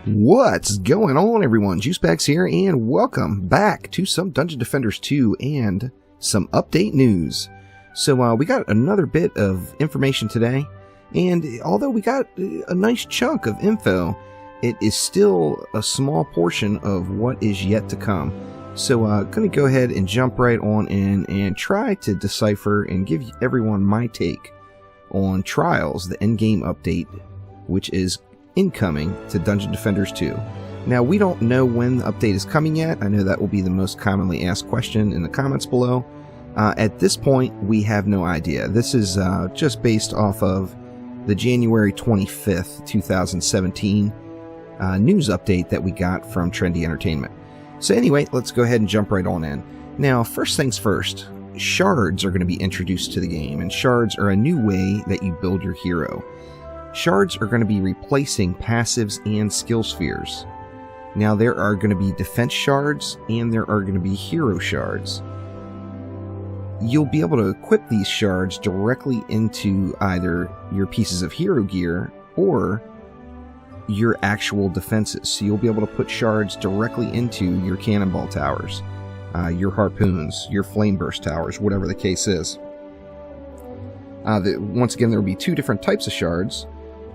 What's going on, everyone? Juicebacks here, and welcome back to some Dungeon Defenders 2 and some update news. So we got another bit of information today, and although we got a nice chunk of info, it is still a small portion of what is yet to come. So I'm going to go ahead and jump right on in and try to decipher and give everyone my take on Trials, the endgame update, which is incoming to Dungeon Defenders 2. Now, we don't know when the update is coming yet. I know that will be the most commonly asked question in the comments below. At this point, we have no idea. This is just based off of the January 25th, 2017 news update that we got from Trendy Entertainment. So anyway, let's go ahead and jump right on in. Now, first things first, Shards are going to be introduced to the game, and Shards are a new way that you build your hero. Shards are going to be replacing passives and skill spheres. Now, there are going to be defense shards and there are going to be hero shards. You'll be able to equip these shards directly into either your pieces of hero gear or your actual defenses. So you'll be able to put shards directly into your cannonball towers, your harpoons, your flame burst towers, whatever the case is. Once again, there will be two different types of shards.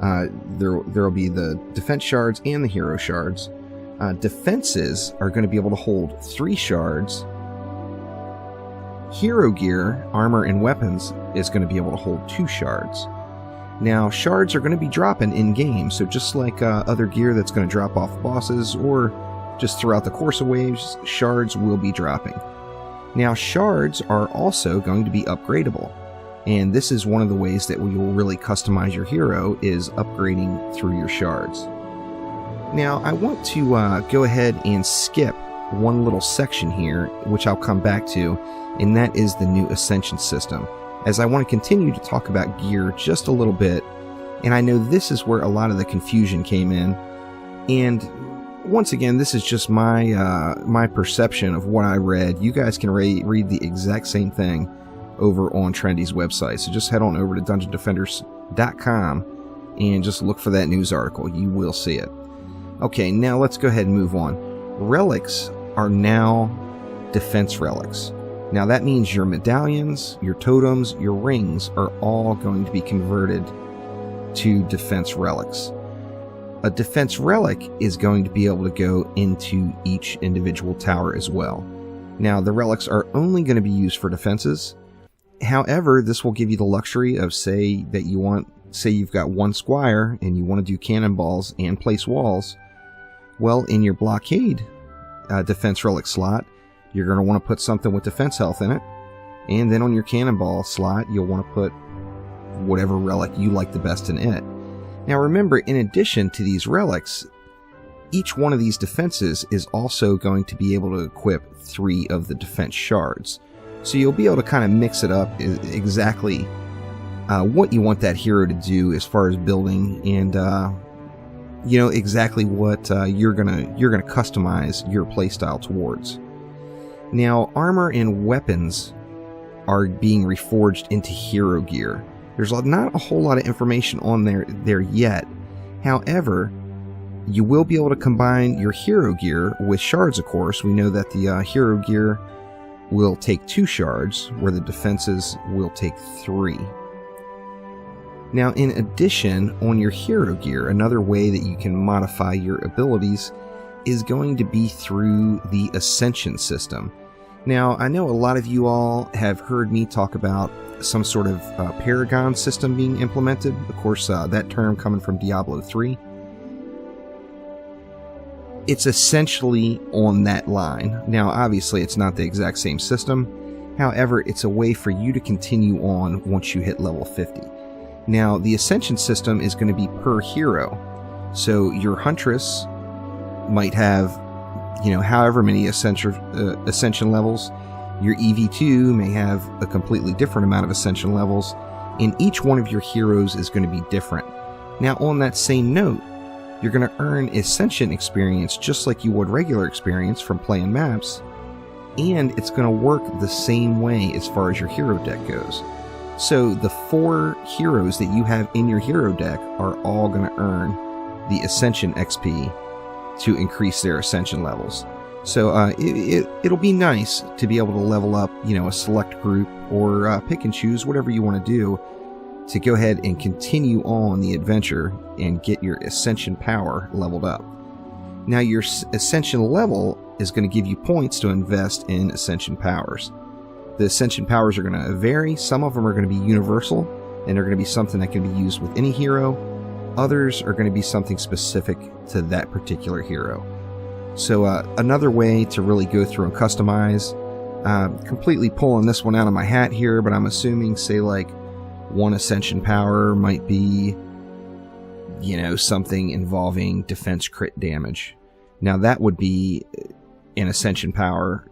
There will be the defense shards and the hero shards. Defenses are going to be able to hold 3 shards. Hero gear, armor, and weapons is going to be able to hold 2 shards. Now, shards are going to be dropping in-game, so just like other gear that's going to drop off bosses or just throughout the course of waves, shards will be dropping. Now, shards are also going to be upgradable. And this is one of the ways that we will really customize your hero, is upgrading through your shards. Now, I want to go ahead and skip one little section here, which I'll come back to, and that is the new Ascension system, as I want to continue to talk about gear just a little bit, and I know this is where a lot of the confusion came in, and once again, this is just my perception of what I read. You guys can read the exact same thing over on Trendy's website. So just head on over to DungeonDefenders.com and just look for that news article. You will see it. Okay, now let's go ahead and move on. Relics are now defense relics. Now that means your medallions, your totems, your rings are all going to be converted to defense relics. A defense relic is going to be able to go into each individual tower as well. Now, the relics are only going to be used for defenses. However, this will give you the luxury of, say you've got one squire and you want to do cannonballs and place walls. Well, in your blockade defense relic slot, you're going to want to put something with defense health in it. And then on your cannonball slot, you'll want to put whatever relic you like the best in it. Now remember, in addition to these relics, each one of these defenses is also going to be able to equip 3 of the defense shards. So you'll be able to kind of mix it up exactly what you want that hero to do as far as building, and exactly what you're gonna customize your playstyle towards. Now, armor and weapons are being reforged into hero gear. There's not a whole lot of information on there yet. However, you will be able to combine your hero gear with shards, of course. We know that the hero gear will take 2 shards, where the defenses will take 3. Now, in addition, on your hero gear, another way that you can modify your abilities is going to be through the Ascension system. Now, I know a lot of you all have heard me talk about some sort of Paragon system being implemented. Of course, that term coming from Diablo 3. It's essentially on that line. Now, obviously, it's not the exact same system. However, it's a way for you to continue on once you hit level 50. Now, the Ascension system is going to be per hero. So your Huntress might have, however many Ascension levels. Your EV2 may have a completely different amount of Ascension levels, and each one of your heroes is going to be different. Now, on that same note, you're going to earn Ascension experience just like you would regular experience from playing maps, and it's going to work the same way as far as your hero deck goes. So the 4 heroes that you have in your hero deck are all going to earn the Ascension XP to increase their Ascension levels. So it'll be nice to be able to level up, a select group, or pick and choose whatever you want to do to go ahead and continue on the adventure and get your Ascension power leveled up. Now your Ascension level is going to give you points to invest in Ascension powers. The Ascension powers are going to vary. Some of them are going to be universal, and they're going to be something that can be used with any hero. Others are going to be something specific to that particular hero. So another way to really go through and customize, completely pulling this one out of my hat here, but I'm assuming, say, like, one Ascension power might be, something involving defense crit damage. Now that would be an Ascension power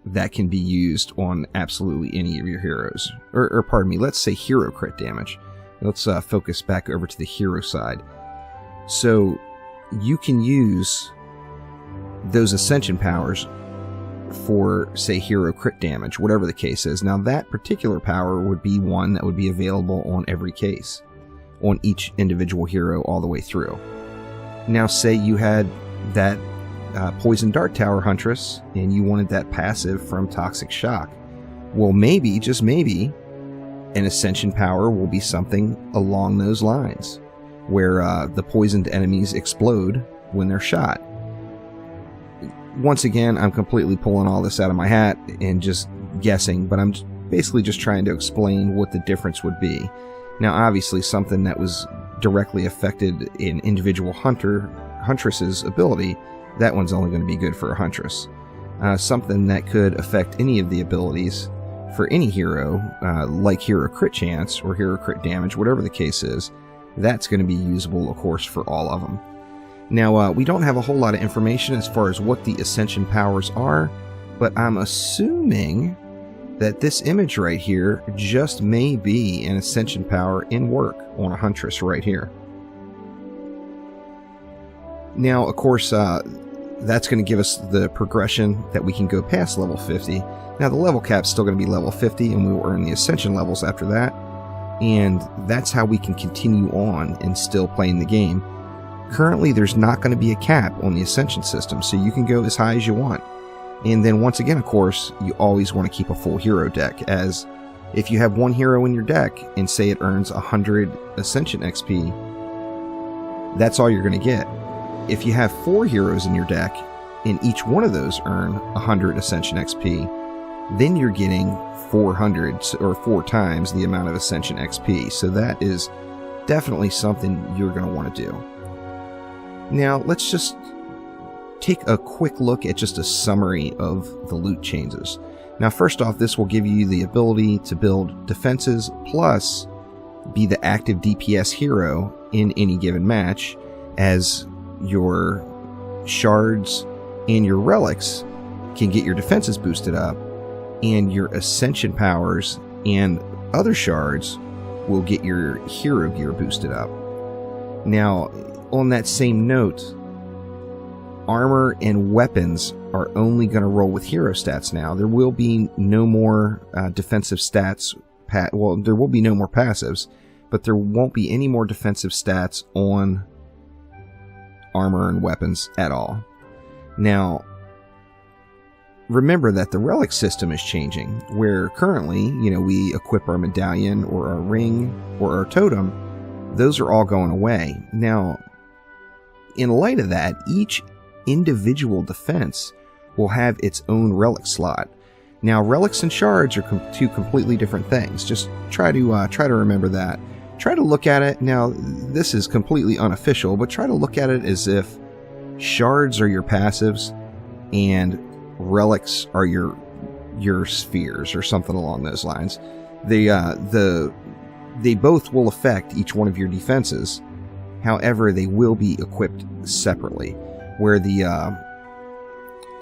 that can be used on absolutely any of your heroes. Or pardon me, let's say hero crit damage. Let's focus back over to the hero side. So you can use those Ascension powers for, say, hero crit damage, whatever the case is. Now that particular power would be one that would be available on every case, on each individual hero all the way through. Now say you had that Poison Dart Tower Huntress and you wanted that passive from Toxic Shock. Well, maybe, just maybe, an Ascension power will be something along those lines, where the poisoned enemies explode when they're shot. Once again, I'm completely pulling all this out of my hat and just guessing, but I'm basically just trying to explain what the difference would be. Now, obviously, something that was directly affected in individual Huntress's ability, that one's only going to be good for a Huntress. Something that could affect any of the abilities for any hero, like hero crit chance or hero crit damage, whatever the case is, that's going to be usable, of course, for all of them. Now, we don't have a whole lot of information as far as what the Ascension powers are, but I'm assuming that this image right here just may be an Ascension power in work on a Huntress right here. Now, of course, that's going to give us the progression that we can go past level 50. Now, the level cap's still going to be level 50, and we will earn the Ascension levels after that, and that's how we can continue on and still playing the game. Currently, there's not going to be a cap on the Ascension system, so you can go as high as you want. And then once again, of course, you always want to keep a full hero deck, as if you have one hero in your deck and say it earns 100 Ascension XP, that's all you're going to get. If you have 4 heroes in your deck and each one of those earn 100 Ascension XP, then you're getting 400 or 4 times the amount of Ascension XP. So that is definitely something you're going to want to do. Now, let's just take a quick look at just a summary of the loot changes. Now, first off, this will give you the ability to build defenses plus be the active DPS hero in any given match, as your Shards and your Relics can get your defenses boosted up, and your Ascension powers and other Shards will get your hero gear boosted up. Now, on that same note, armor and weapons are only going to roll with hero stats now. There will be no more defensive stats. Well, there will be no more passives, but there won't be any more defensive stats on armor and weapons at all. Now, remember that the relic system is changing, where currently, we equip our medallion or our ring or our totem. Those are all going away. Now, in light of that, each individual defense will have its own relic slot. Now, relics and shards are two completely different things. Just try to remember that. Try to look at it. Now, this is completely unofficial, but try to look at it as if shards are your passives and relics are your spheres or something along those lines. They both will affect each one of your defenses. However, they will be equipped separately, where the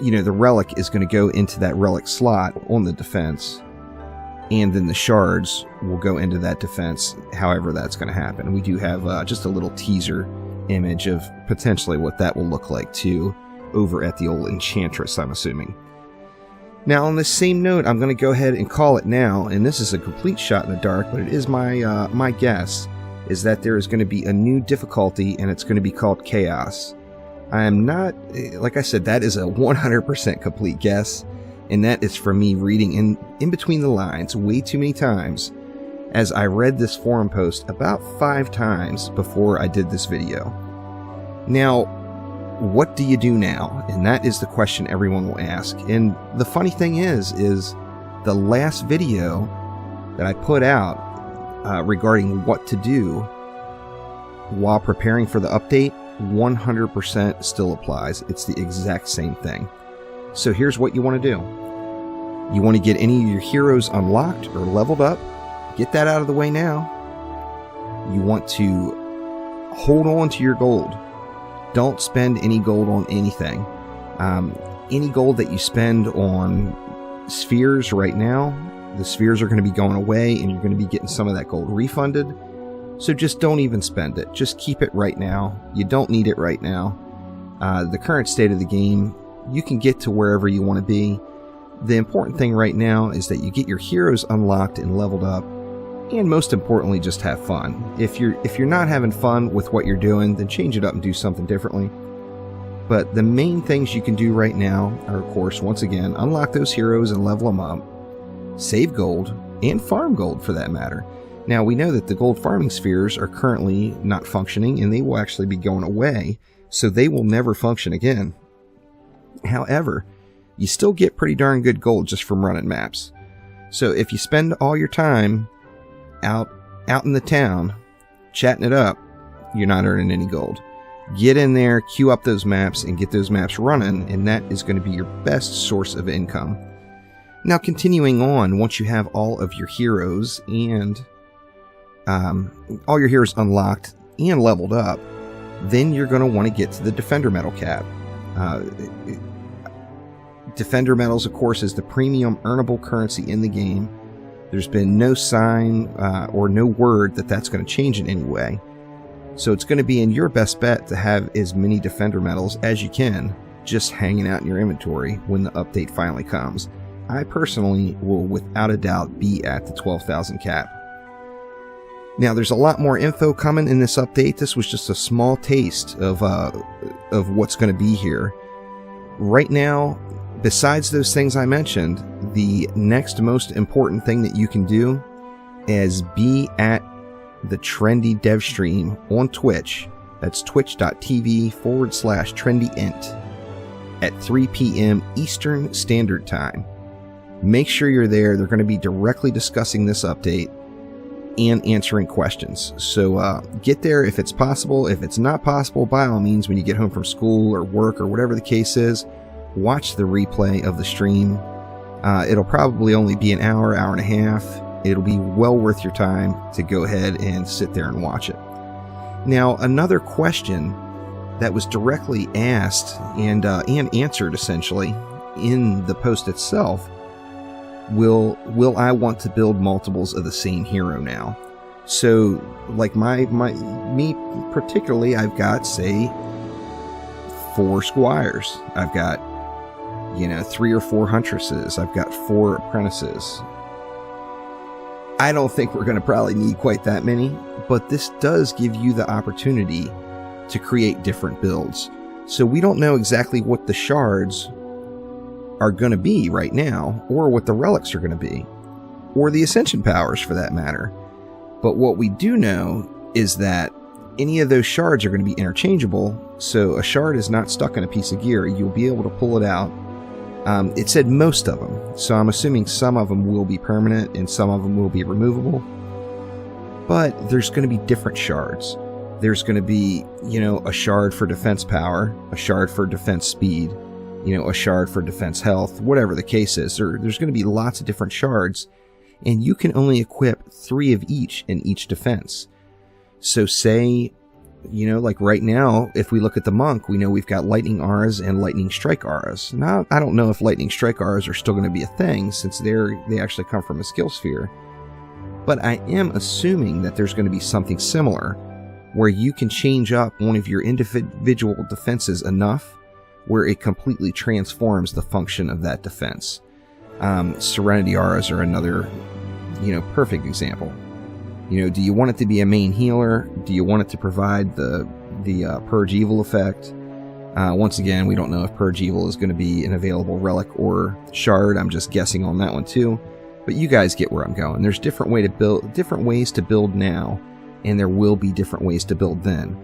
relic is going to go into that relic slot on the defense, and then the shards will go into that defense, however that's going to happen. We do have just a little teaser image of potentially what that will look like too over at the old Enchantress, I'm assuming. Now, on this same note, I'm going to go ahead and call it now, and this is a complete shot in the dark, but it is my guess, is that there is going to be a new difficulty, and it's going to be called Chaos. I am not, like I said, that is a 100% complete guess, and that is from me reading in between the lines way too many times, as I read this forum post about 5 times before I did this video. Now, what do you do now? And that is the question everyone will ask. And the funny thing is the last video that I put out regarding what to do while preparing for the update 100% still applies. It's the exact same thing. So here's what you want to do. You want to get any of your heroes unlocked or leveled up. Get that out of the way now. You want to hold on to your gold. Don't spend any gold on anything. Any gold that you spend on spheres right now, the spheres are going to be going away and you're going to be getting some of that gold refunded. So just don't even spend it. Just keep it right now. You don't need it right now. The current state of the game, you can get to wherever you want to be. The important thing right now is that you get your heroes unlocked and leveled up, and most importantly, just have fun. If you're not having fun with what you're doing, then change it up and do something differently. But the main things you can do right now are, of course, once again, unlock those heroes and level them up, save gold, and farm gold for that matter. Now, we know that the gold farming spheres are currently not functioning, and they will actually be going away, so they will never function again. However, you still get pretty darn good gold just from running maps. So if you spend all your time out in the town chatting it up, you're not earning any gold. Get in there, queue up those maps, and get those maps running, and that is going to be your best source of income. Now, continuing on, once you have all of your heroes and all your heroes unlocked and leveled up, then you're going to want to get to the Defender Medal cap. Defender Medals, of course, is the premium earnable currency in the game. There's been no sign or no word that that's going to change in any way. So it's going to be in your best bet to have as many Defender Medals as you can just hanging out in your inventory when the update finally comes. I personally will without a doubt be at the 12,000 cap. Now, there's a lot more info coming in this update. This was just a small taste of what's going to be here. Right now, besides those things I mentioned, the next most important thing that you can do is be at the Trendy Dev Stream on Twitch. That's twitch.tv/trendyint at 3 p.m. Eastern Standard Time. Make sure you're there. They're going to be directly discussing this update and answering questions. So get there if it's possible. If it's not possible, by all means, when you get home from school or work or whatever the case is, watch the replay of the stream. It'll probably only be an hour, hour and a half. It'll be well worth your time to go ahead and sit there and watch it. Now, another question that was directly asked and answered essentially in the post itself: Will I want to build multiples of the same hero now? So, like me particularly, I've got, say, 4 squires. I've got, 3 or 4 huntresses. I've got 4 apprentices. I don't think we're going to probably need quite that many, but this does give you the opportunity to create different builds. So we don't know exactly what the shards are going to be right now, or what the relics are going to be, or the ascension powers for that matter. But what we do know is that any of those shards are going to be interchangeable, so a shard is not stuck in a piece of gear. You'll be able to pull it out. It said most of them, so I'm assuming some of them will be permanent and some of them will be removable. But there's going to be different shards. There's going to be, a shard for defense power, a shard for defense speed, a shard for defense health, whatever the case is. There's going to be lots of different shards, and you can only equip 3 of each in each defense. So say, like right now, if we look at the monk, we know we've got lightning auras and lightning strike auras. Now, I don't know if lightning strike auras are still going to be a thing, since they actually come from a skill sphere. But I am assuming that there's going to be something similar, where you can change up one of your individual defenses enough where it completely transforms the function of that defense. Serenity Auras are another, perfect example. Do you want it to be a main healer? Do you want it to provide the Purge Evil effect? Once again, we don't know if Purge Evil is going to be an available relic or shard. I'm just guessing on that one too. But you guys get where I'm going. There's different ways to build now, and there will be different ways to build then.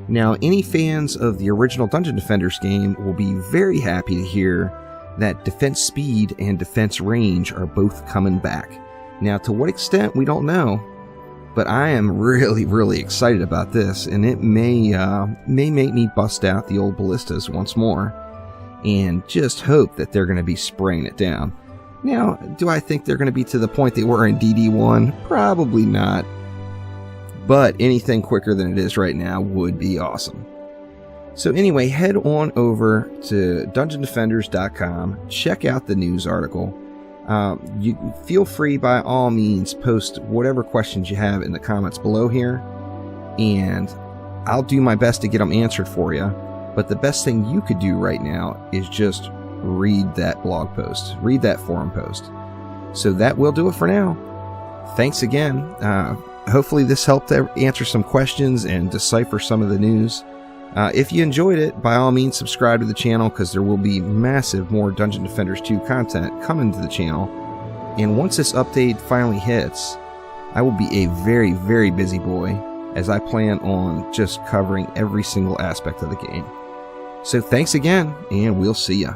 Now, any fans of the original Dungeon Defenders game will be very happy to hear that defense speed and defense range are both coming back. Now, to what extent, we don't know. But I am really, really excited about this, and it may make me bust out the old ballistas once more, and just hope that they're going to be spraying it down. Now, do I think they're going to be to the point they were in DD1? Probably not. But anything quicker than it is right now would be awesome. So anyway, head on over to DungeonDefenders.com, check out the news article. You feel free, by all means, post whatever questions you have in the comments below here, and I'll do my best to get them answered for you. But the best thing you could do right now is just read that blog post, read that forum post. So that will do it for now. Thanks again. Hopefully this helped answer some questions and decipher some of the news. If you enjoyed it, by all means subscribe to the channel, because there will be massive more Dungeon Defenders 2 content coming to the channel. And once this update finally hits, I will be a very, very busy boy, as I plan on just covering every single aspect of the game. So thanks again, and we'll see ya.